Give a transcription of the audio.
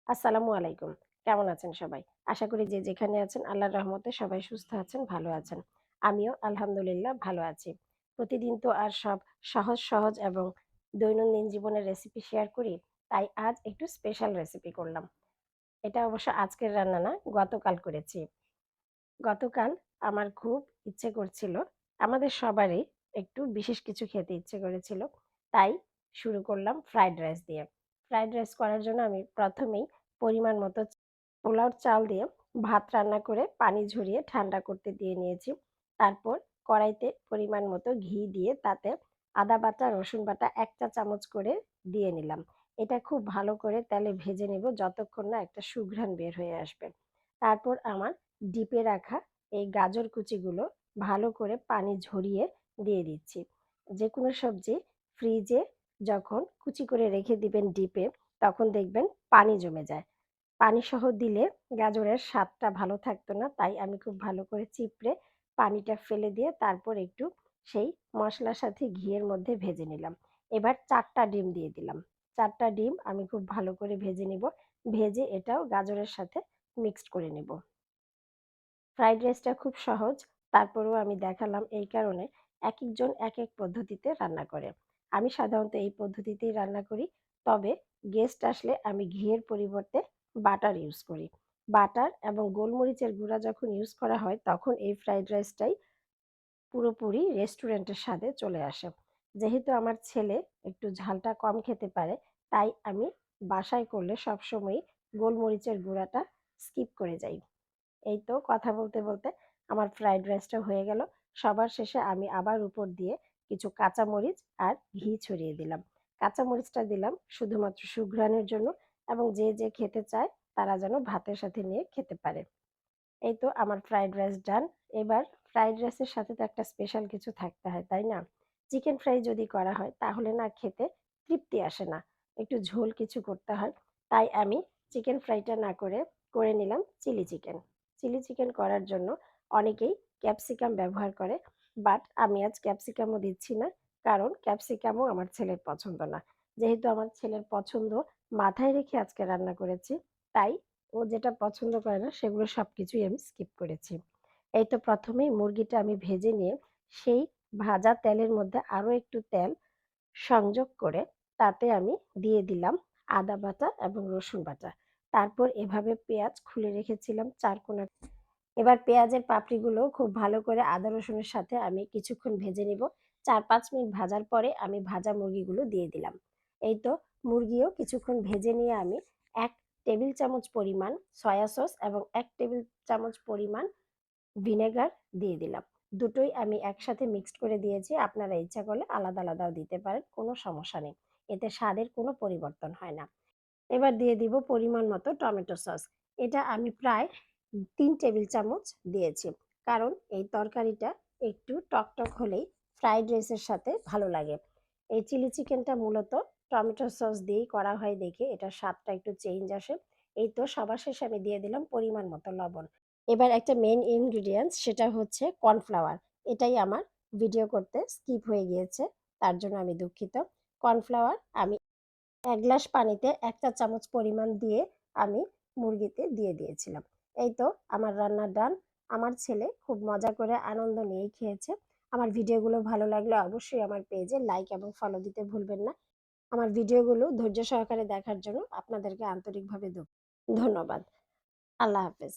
আসসালামু আলাইকুম। কেমন আছেন সবাই? আশা করি যে যেখানে আছেন আল্লাহর রহমতে সবাই সুস্থ আছেন, ভালো আছেন। আমিও আলহামদুলিল্লাহ ভালো আছি। প্রতিদিন তো আর সব সহজ, সহজ এবং দৈনন্দিন জীবনের রেসিপি শেয়ার করি। তাই আজ একটু স্পেশাল রেসিপি করলাম। এটা অবশ্য আজকের রান্না না, গতকাল করেছি। গতকাল আমার খুব ইচ্ছে করছিল, আমাদের সবারই একটু বিশেষ কিছু খেতে ইচ্ছে করেছিল। তাই শুরু করলাম ফ্রাইড রাইস দিয়ে। ফ্রাইড রাইস করার জন্য আমি ১ম এই পরিমাণ মতো পোলাওর চাল দিয়ে ভাত রান্না করে পানি ঝরিয়ে ঠান্ডা করতে দিয়ে নিয়েছি। তারপর কড়াইতে পরিমাণ মতো ঘি দিয়ে তাতে আদা বাটা, রসুন বাটা ১ চা চামচ করে দিয়ে নিলাম। এটা খুব ভালো করে তেলে ভেজে নেব যতক্ষণ না একটা সুঘ্রাণ বের হয়ে আসবে। তারপর আমার ডিপে রাখা এই গাজর কুচিগুলো ভালো করে পানি ঝরিয়ে দিয়ে দিচ্ছি। যেকোনো সবজি ফ্রিজে যখন কুচি করে রেখে দিবেন ডিপে, তখন দেখবেন পানি জমে যায়। পানিসহ দিলে গাজরের স্বাদটা ভালো থাকতো না। তাই আমি খুব ভালো করে চিপড়ে পানিটা ফেলে দিয়ে তারপর একটু সেই মসলার সাথে ঘিয়ের মধ্যে ভেজে নিলাম। এবার ৪ টা ডিম দিয়ে দিলাম। ৪ টা ডিম আমি খুব ভালো করে ভেজে নিব। ভেজে এটাও গাজরের সাথে মিক্সড করে নিব। ফ্রাইড রাইসটা খুব সহজ। তারপরেও আমি দেখালাম এই কারণে একেকজন একেক পদ্ধতিতে রান্না করে। আমি সাধারণত এই পদ্ধতিতেই রান্না করি। তবে গেস্ট আসলে আমি ঘিয়ের পরিবর্তে বাটার ইউজ করি। বাটার এবং গোলমরিচের গুঁড়া যখন ইউজ করা হয় তখন এই ফ্রাইড রাইসটাই পুরোপুরি রেস্টুরেন্টের স্বাদে চলে আসে। যেহেতু আমার ছেলে একটু ঝালটা কম খেতে পারে, তাই আমি বাসায় করলে সবসময়ই গোলমরিচের গুঁড়াটা স্কিপ করে যাই। এই তো কথা বলতে, বলতে আমার ফ্রাইড রাইসটা হয়ে গেল। সবার শেষে আমি আবার উপর দিয়ে কিছু কাঁচামরিচ আর ঘি ছড়িয়ে দিলাম। কাঁচামরিচটা দিলাম শুধুমাত্র সুঘ্রাণের জন্য এবং যে খেতে চায় তারা যেন ভাতের সাথে নিয়ে খেতে পারে। এই তো আমার ফ্রাইড রাইস ডান। এবার ফ্রাইড রাইসের সাথে তো একটা স্পেশাল কিছু থাকতে হয়, তাই না? চিকেন ফ্রাই যদি করা হয় তাহলে না খেতে তৃপ্তি আসে না। একটু ঝোল কিছু করতে হয়। তাই আমি চিকেন ফ্রাইটা না করে, করে নিলাম চিলি চিকেন। চিলি চিকেন করার জন্য অনেকেই ক্যাপসিকাম ব্যবহার করে। বাট আমি আজ ক্যাপসিকামও দিচ্ছি না। কারণ ক্যাপসিকামও আমার ছেলের পছন্দ না। যেহেতু আমার ছেলের পছন্দ মাথায় রেখে আজকে রান্না করেছি, তাই ও যেটা পছন্দ করে না সেগুলো সবকিছুই আমি স্কিপ করেছি। এই তো ১ম এই মুরগিটা আমি ভেজে নিয়ে সেই ভাজা তেলের মধ্যে আরো একটু তেল সংযোগ করে তাতে আমি দিয়ে দিলাম আদা বাটা এবং রসুন বাটা। তারপর এভাবে পেঁয়াজ খুলে রেখেছিলাম ৪ কোনা। এবার পেঁয়াজের পাপড়িগুলো খুব ভালো করে আদা রসুনের সাথে আমি কিছুক্ষণ ভেজে নিব। ৪-৫ মিনিট ভাজার পরে আমি ভাজা মুরগিগুলো দিয়ে দিলাম। এই তো মুরগিও কিছুক্ষণ ভেজে নিয়ে আমি ১ টেবিল চামচ পরিমাণ সয়া সস এবং ১ টেবিল চামচ পরিমাণ ভিনেগার দিয়ে দিলাম। দুটোই আমি একসাথে মিক্সড করে দিয়েছি। আপনারা ইচ্ছা করলে আলাদা, আলাদাও দিতে পারেন। কোনো সমস্যা নেই। এতে স্বাদের কোনো পরিবর্তন হয় না। এবার দিয়ে দিব পরিমাণ মতো টমেটো সস। এটা আমি প্রায় ৩ টেবিল চামচ দিয়েছি। কারণ এই তরকারিটা একটু টকটক হলেই ফ্রাইড রাইসের সাথে ভালো লাগে। এই চিলি চিকেনটা মূলত টমেটো সস দিয়েই করা হয় দেখে এটার স্বাদটা একটু চেঞ্জ আসে। এই তো সবার শেষে আমি দিয়ে দিলাম পরিমাণ মতো লবণ। এবার একটা মেইন ইনগ্রিডিয়েন্টস সেটা হচ্ছে কর্নফ্লাওয়ার। এটাই আমার ভিডিও করতে স্কিপ হয়ে গিয়েছে। তার জন্য আমি দুঃখিত। কর্নফ্লাওয়ার আমি ১ গ্লাস পানিতে ১ চা চামচ পরিমাণ দিয়ে আমি মুরগিতে দিয়ে দিয়েছিলাম। এই তো আমার রান্না ডান। আমার ছেলে খুব মজা করে আনন্দ নিয়েই খেয়েছে। আমার ভিডিওগুলো ভালো লাগলে অবশ্যই আমার পেজে লাইক এবং ফলো দিতে ভুলবেন না। আমার ভিডিওগুলো ধৈর্য সহকারে দেখার জন্য আপনাদেরকে আন্তরিকভাবে ধন্যবাদ। আল্লাহ হাফেজ।